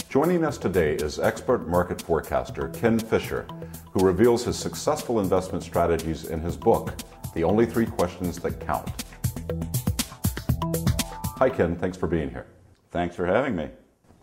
Joining us today is expert market forecaster Ken Fisher, who reveals his successful investment strategies in his book, The Only Three Questions That Count. Hi Ken, thanks for being here. Thanks for having me.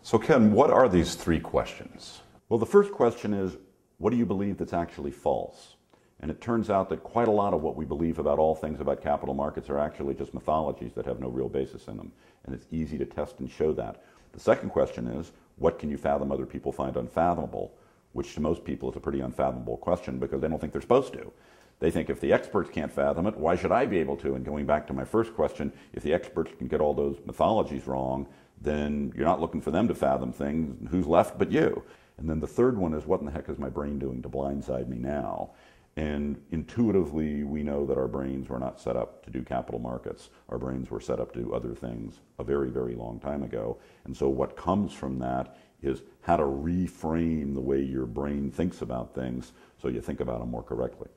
So Ken, what are these three questions? Well, the first question is, what do you believe that's actually false? And it turns out that quite a lot of what we believe about all things about capital markets are actually just mythologies that have no real basis in them. And it's easy to test and show that. The second question is, what can you fathom other people find unfathomable? Which to most people is a pretty unfathomable question because they don't think they're supposed to. They think if the experts can't fathom it, why should I be able to? And going back to my first question, if the experts can get all those mythologies wrong, then you're not looking for them to fathom things. Who's left but you? And then the third one is, what in the heck is my brain doing to blindside me now? And intuitively, we know that our brains were not set up to do capital markets. Our brains were set up to do other things a very, very long time ago. And so what comes from that is how to reframe the way your brain thinks about things so you think about them more correctly.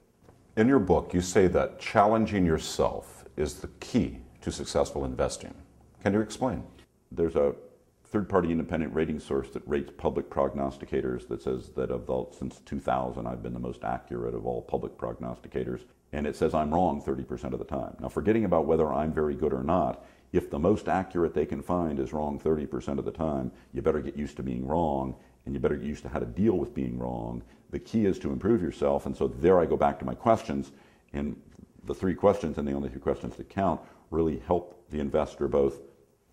In your book, you say that challenging yourself is the key to successful investing. Can you explain? There's a third-party independent rating source that rates public prognosticators that says that since 2000 I've been the most accurate of all public prognosticators, and it says I'm wrong 30% of the time. Now, forgetting about whether I'm very good or not, if the most accurate they can find is wrong 30% of the time, you better get used to being wrong, and you better get used to how to deal with being wrong. The key is to improve yourself, and so there I go back to my questions, and the three questions and the only three questions that count really help the investor both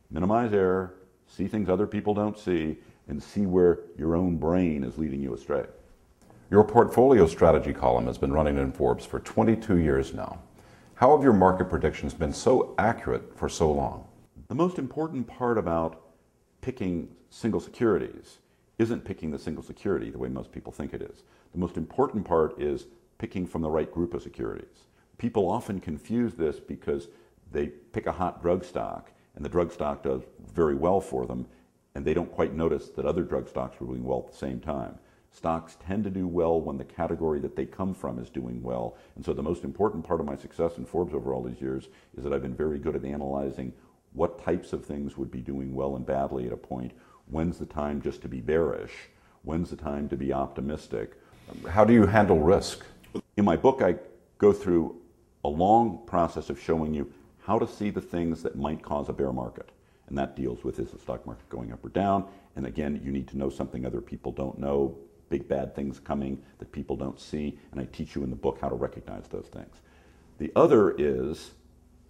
minimize error, see things other people don't see, and see where your own brain is leading you astray. Your portfolio strategy column has been running in Forbes for 22 years now. How have your market predictions been so accurate for so long? The most important part about picking single securities isn't picking the single security the way most people think it is. The most important part is picking from the right group of securities. People often confuse this because they pick a hot drug stock and the drug stock does very well for them, and they don't quite notice that other drug stocks are doing well at the same time. Stocks tend to do well when the category that they come from is doing well, and so the most important part of my success in Forbes over all these years is that I've been very good at analyzing what types of things would be doing well and badly at a point, when's the time just to be bearish, when's the time to be optimistic. How do you handle risk? In my book, I go through a long process of showing you how to see the things that might cause a bear market. And that deals with, is the stock market going up or down? And again, you need to know something other people don't know, big bad things coming that people don't see, and I teach you in the book how to recognize those things. The other is,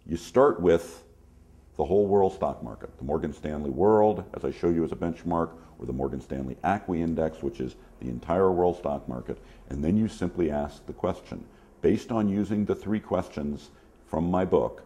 you start with the whole world stock market, the Morgan Stanley World, as I show you as a benchmark, or the Morgan Stanley ACWI Index, which is the entire world stock market, and then you simply ask the question, based on using the three questions from my book,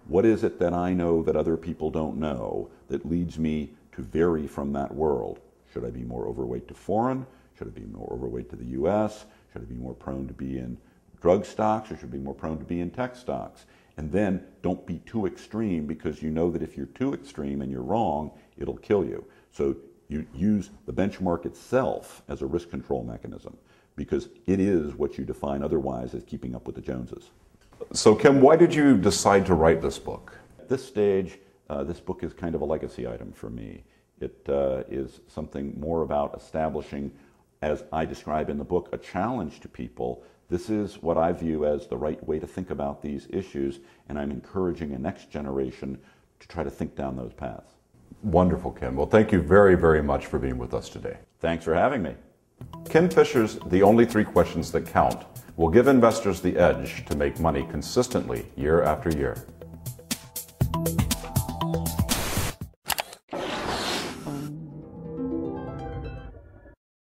what is it that I know that other people don't know that leads me to vary from that world? Should I be more overweight to foreign? Should I be more overweight to the US? Should I be more prone to be in drug stocks, or should I be more prone to be in tech stocks? And then don't be too extreme, because you know that if you're too extreme and you're wrong, it'll kill you. So you use the benchmark itself as a risk control mechanism, because it is what you define otherwise as keeping up with the Joneses. So Kim, why did you decide to write this book? At this stage, this book is kind of a legacy item for me. It is something more about establishing, as I describe in the book, a challenge to people. This is what I view as the right way to think about these issues, and I'm encouraging a next generation to try to think down those paths. Wonderful, Ken. Well, thank you very, very much for being with us today. Thanks for having me. Ken Fisher's The Only Three Questions That Count will give investors the edge to make money consistently year after year.